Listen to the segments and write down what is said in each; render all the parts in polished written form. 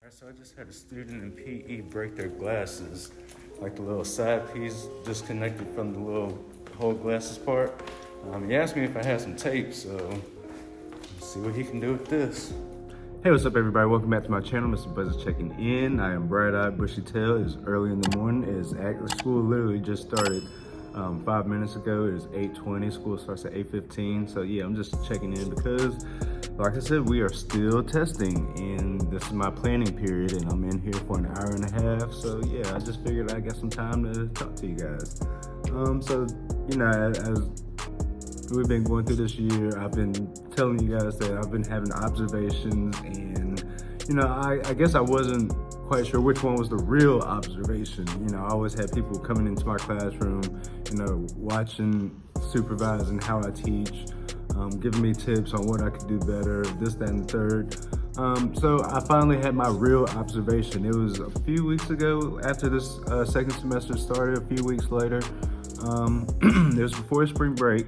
So I just had a student in PE break their glasses, like the little side piece disconnected from the little whole glasses part. He asked me if I had some tape, so let's see what he can do with this. Hey, what's up everybody? Welcome back to my channel. Mr. Buzz is checking in. I am bright-eyed, bushy-tailed. It's early in the morning. School literally just started 5 minutes ago. It is 8:20. School starts at 8:15. So yeah, I'm just checking in because, like I said, we are still testing, and this is my planning period, and I'm in here for an hour and a half. So yeah, I just figured I got some time to talk to you guys. So you know, as we've been going through this year, I've been telling you guys that I've been having observations, and you know, I guess I wasn't quite sure which one was the real observation. You know, I always had people coming into my classroom, you know, watching, supervising how I teach, giving me tips on what I could do better, this, that, and the third. So I finally had my real observation. It was a few weeks ago after this second semester started, a few weeks later. It was before spring break.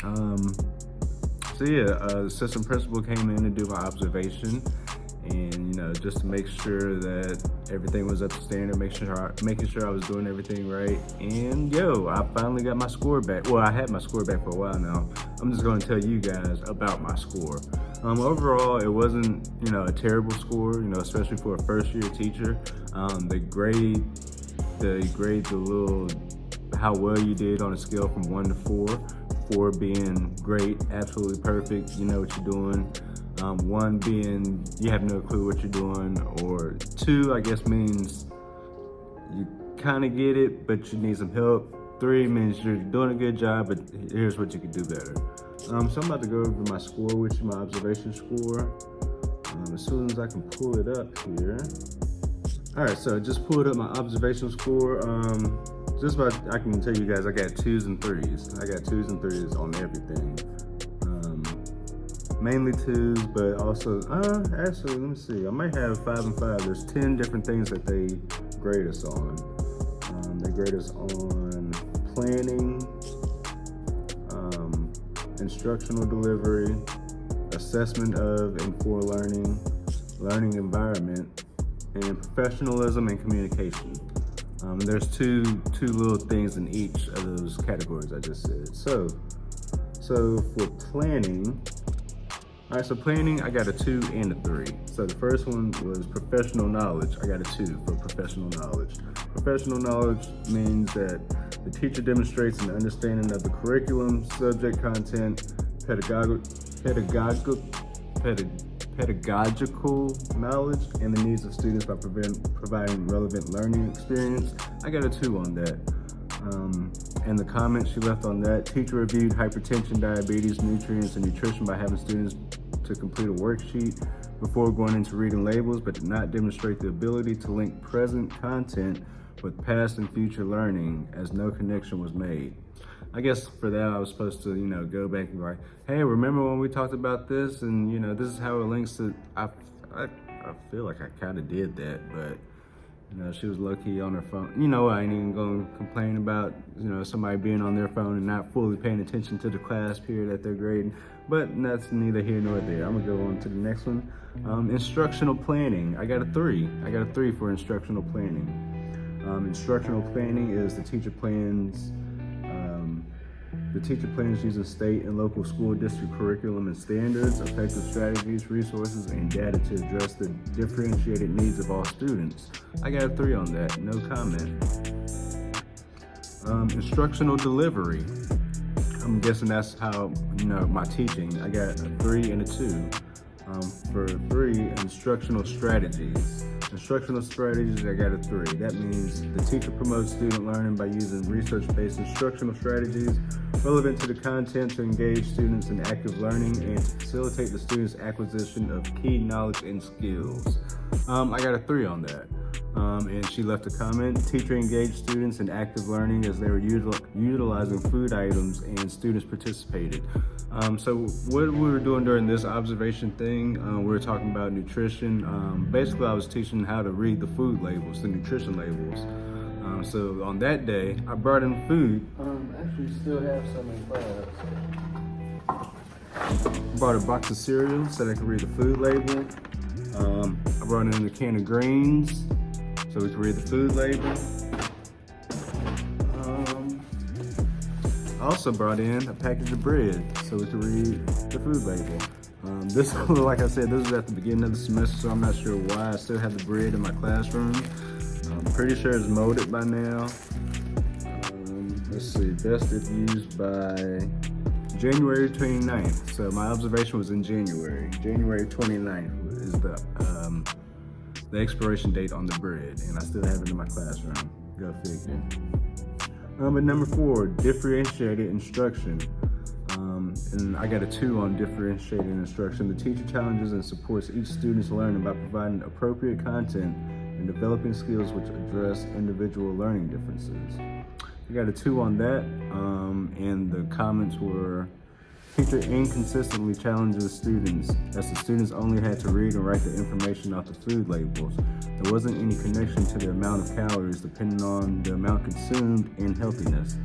So yeah, the assistant principal came in to do my observation, and you know, just to make sure that everything was up to standard, making sure I was doing everything right. And yo, I finally got my score back. Well, I had my score back for a while now. I'm just going to tell you guys about my score. Overall, it wasn't, you know, a terrible score, you know, especially for a first year teacher. They grade the little how well you did on a scale from 1 to 4. 4 being great, absolutely perfect, you know what you're doing. 1 being you have no clue what you're doing, or 2 I guess means you kind of get it but you need some help. 3 means you're doing a good job but here's what you could do better. So I'm about to go over my score, which is my observation score, as soon as I can pull it up here. All right, so I just pulled up my observation score. I can tell you guys, I got 2s and 3s. I got 2s and 3s on everything. Mainly 2s, but also, actually, let me see. I might have 5 and 5. There's 10 different things that they grade us on. They grade us on planning, instructional delivery, assessment of and for learning, learning environment, and professionalism and communication. There's two little things in each of those categories I just said. So for planning, all right, so planning, I got a 2 and a 3. So the first one was professional knowledge. I got a 2 for professional knowledge. Professional knowledge means that the teacher demonstrates an understanding of the curriculum, subject content, pedagogical knowledge, and the needs of students by providing relevant learning experience. I got a 2 on that. And the comment she left on that: teacher reviewed hypertension, diabetes, nutrients, and nutrition by having students to complete a worksheet before going into reading labels, but did not demonstrate the ability to link present content with past and future learning, as no connection was made. I guess for that I was supposed to, you know, go back and be like, hey, remember when we talked about this, and you know, this is how it links to. I feel like I kind of did that, but you know, she was low-key on her phone. You know, I ain't even gonna complain about, you know, somebody being on their phone and not fully paying attention to the class period that they're grading, but that's neither here nor there. I'm gonna go on to the next one. Instructional planning, I got a 3. I got a 3 for instructional planning. Instructional planning is the teacher plans using state and local school district curriculum and standards, effective strategies, resources, and data to address the differentiated needs of all students. I got a 3 on that, no comment. Instructional delivery. I'm guessing that's how, you know, my teaching. I got a 3 and a 2. For 3, instructional strategies. Instructional strategies, I got a 3. That means the teacher promotes student learning by using research-based instructional strategies relevant to the content to engage students in active learning and to facilitate the students' acquisition of key knowledge and skills. I got a 3 on that. And she left a comment: teacher engaged students in active learning as they were utilizing food items and students participated. So what we were doing during this observation thing, we were talking about nutrition. Basically I was teaching how to read the food labels, the nutrition labels. So on that day, I brought in food. Actually still have some in class. Brought a box of cereal so that I could read the food label. I brought in a can of greens so we can read the food label. I also brought in a package of bread so we can read the food label. This, like I said, this was at the beginning of the semester, so I'm not sure why I still have the bread in my classroom. I'm pretty sure it's molded by now. Let's see, best if used by January 29th. So my observation was in January. January 29th is the expiration date on the bread, and I still have it in my classroom. Go figure. But number 4, differentiated instruction. And I got a 2 on differentiated instruction. The teacher challenges and supports each student's learning by providing appropriate content and developing skills which address individual learning differences. I got a 2 on that, and the comments were, teacher inconsistently challenges students as the students only had to read and write the information off the food labels. There wasn't any connection to the amount of calories depending on the amount consumed and healthiness.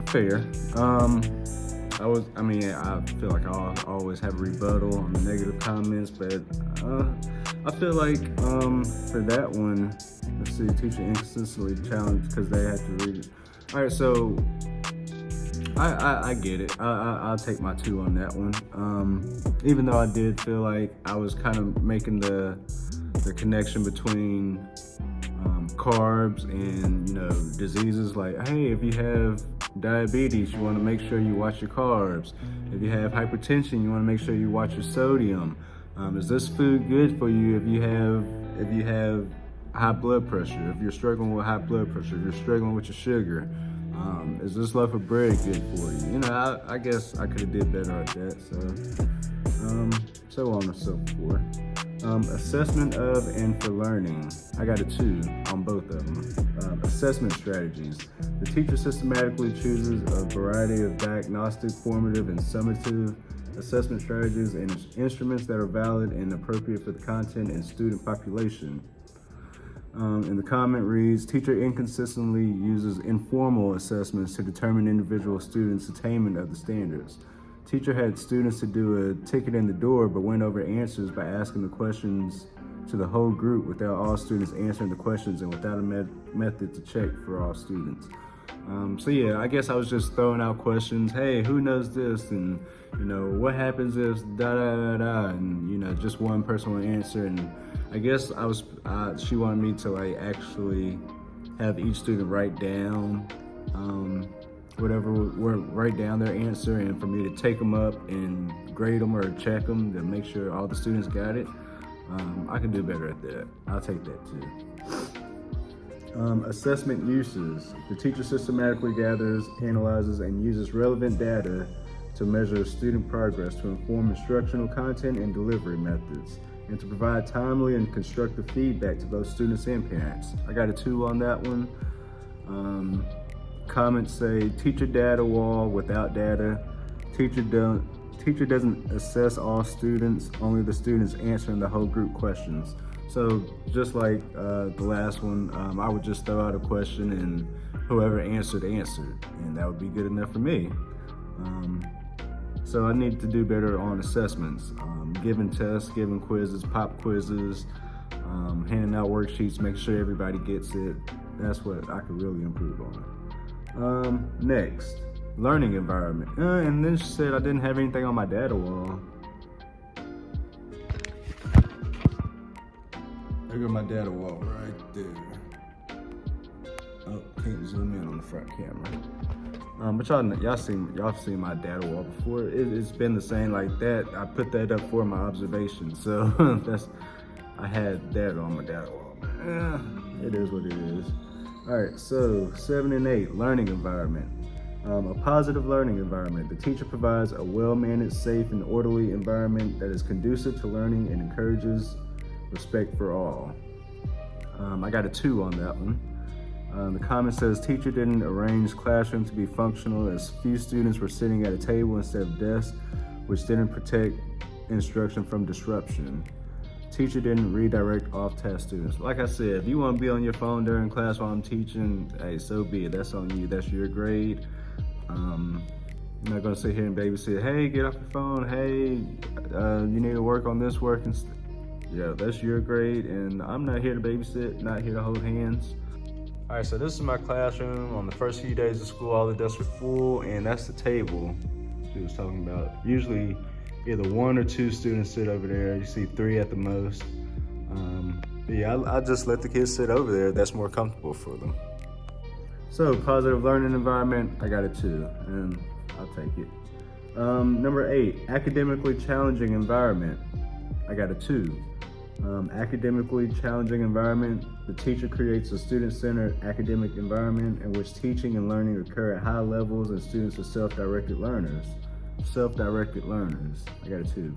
Fair. I feel like I always have a rebuttal on the negative comments, but I feel like for that one, let's see, teacher inconsistently challenged because they had to read it. All right, so I get it. I'll take my 2 on that one. Even though I did feel like I was kind of making the connection between carbs and diseases. Like, hey, if you have diabetes, you want to make sure you watch your carbs. If you have hypertension, you want to make sure you watch your sodium. Is this food good for you if you have high blood pressure? If you're struggling with high blood pressure, if you're struggling with your sugar, is this loaf of bread good for you? I guess I could have did better at that. So on and so forth. Assessment of and for learning. I got a 2 on both of them. Assessment strategies. The teacher systematically chooses a variety of diagnostic, formative, and summative assessment strategies and instruments that are valid and appropriate for the content and student population. And the comment reads, teacher inconsistently uses informal assessments to determine individual students' attainment of the standards. Teacher had students to do a ticket in the door, but went over answers by asking the questions to the whole group without all students answering the questions and without a method to check for all students. So yeah, I guess I was just throwing out questions. Hey, who knows this? And what happens if da da da da? And just one person would answer. And I guess she wanted me to actually have each student write down write down their answer, and for me to take them up and grade them or check them to make sure all the students got it. I can do better at that. I'll take that too. Assessment uses. The teacher systematically gathers, analyzes, and uses relevant data to measure student progress, to inform instructional content and delivery methods, and to provide timely and constructive feedback to both students and parents. I got a 2 on that one. Comments say, teacher data wall without data. Teacher doesn't assess all students, only the students answering the whole group questions. So just like the last one, I would just throw out a question and whoever answered, and that would be good enough for me. So I need to do better on assessments, giving tests, giving quizzes, pop quizzes, handing out worksheets, make sure everybody gets it. That's what I could really improve on. Next, learning environment. And then she said I didn't have anything on my data wall. There go my data wall right there. Oh, can't zoom in on the front camera. But y'all seen my data wall before. It's been the same like that. I put that up for my observation, so I had that on my data wall. It is what it is. All right, so 7 and 8, learning environment. A positive learning environment. The teacher provides a well-managed, safe, and orderly environment that is conducive to learning and encourages respect for all. I got a 2 on that one. The comment says, teacher didn't arrange classroom to be functional as few students were sitting at a table instead of desks, which didn't protect instruction from disruption. Teacher didn't redirect off-task students. Like I said, if you want to be on your phone during class while I'm teaching, hey, so be it. That's on you. That's your grade. I'm not going to sit here and babysit. Hey, get off your phone. Hey, you need to work on this work Yeah, that's your grade, and I'm not here to babysit, not here to hold hands. All right, so this is my classroom. On the first few days of school, all the desks are full, and that's the table she was talking about. Usually either 1 or 2 students sit over there. You see 3 at the most. But yeah, I just let the kids sit over there. That's more comfortable for them. So positive learning environment, I got a 2, and I'll take it. Number 8, academically challenging environment, I got a 2. Academically challenging environment, the teacher creates a student-centered academic environment in which teaching and learning occur at high levels and students are self-directed learners. I got a 2.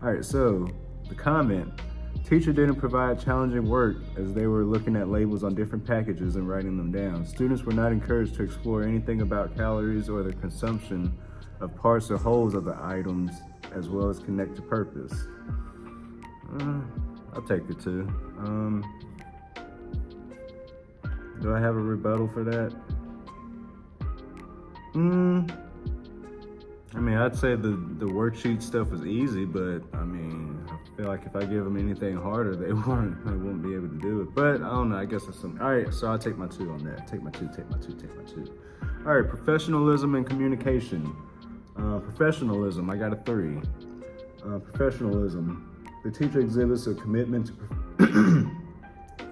All right, so the comment, teacher didn't provide challenging work as they were looking at labels on different packages and writing them down. Students were not encouraged to explore anything about calories or the consumption of parts or wholes of the items, as well as connect to purpose. I'll take it too. Do I have a rebuttal for that? I mean, I'd say the worksheet stuff was easy, but I mean, I feel like if I give them anything harder, they won't be able to do it. But I don't know, I guess that's something. All right, so I'll take my 2 on that. Take my 2. All right, professionalism and communication. Professionalism, I got a 3. Professionalism. The teacher exhibits a commitment to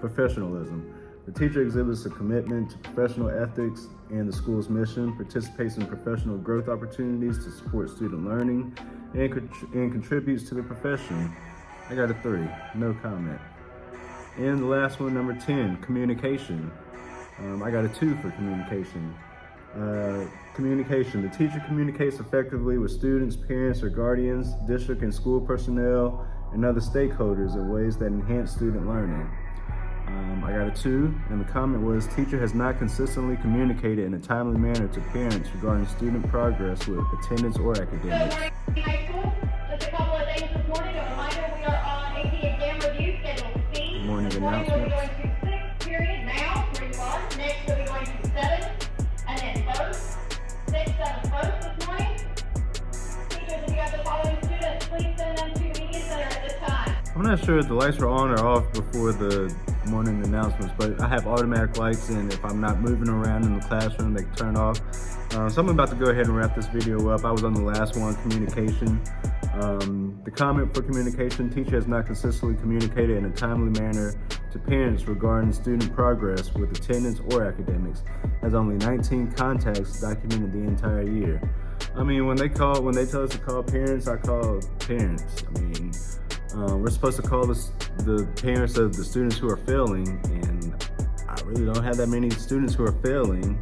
professionalism. The teacher exhibits a commitment to professional ethics and the school's mission, participates in professional growth opportunities to support student learning, and contributes to the profession. I got a 3, no comment. And the last one, number 10, communication. I got a 2 for communication. Communication. The teacher communicates effectively with students, parents, or guardians, district and school personnel, and other stakeholders in ways that enhance student learning. I got a 2, and the comment was, teacher has not consistently communicated in a timely manner to parents regarding student progress with attendance or academics. High school, just a couple of things this morning. A reminder, we are on AP exam review, schedule C. Morning this morning we'll be announcements. going to 6th period now, where you are. Next we'll be going to 7, and then 1st. 6th, 7th, 1st this morning. Teachers, if you have the following students, please send them to the media center at this time. I'm not sure if the lights were on or off before the morning announcements, but I have automatic lights, and if I'm not moving around in the classroom, they turn off. So I'm about to go ahead and wrap this video up. I was on the last one, communication. The comment for communication, teacher has not consistently communicated in a timely manner to parents regarding student progress with attendance or academics, has only 19 contacts documented the entire year. I mean, when they tell us to call parents, I call parents. I mean, we're supposed to call the parents of the students who are failing, and I really don't have that many students who are failing,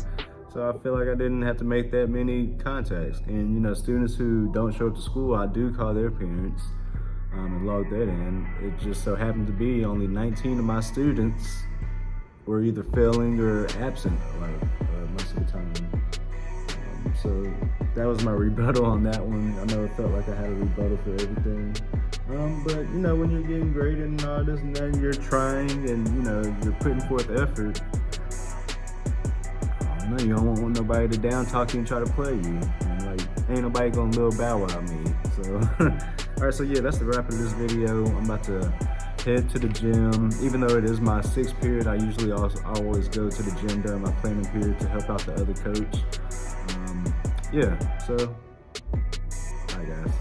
so I feel like I didn't have to make that many contacts. And you know, students who don't show up to school, I do call their parents and log that in. It just so happened to be only 19 of my students were either failing or absent, most of the time. So that was my rebuttal on that one. I know it felt like I had a rebuttal for everything. But you know, when you're getting graded and all this and that, you're trying and you know, you're putting forth effort. I don't know, you don't want nobody to down talk you and try to play you. And like, ain't nobody gonna little bow wow me. So, all right, so yeah, that's the wrap of this video. I'm about to head to the gym. Even though it is my 6th period, I usually always go to the gym during my planning period to help out the other coach. Yeah, so, bye guys.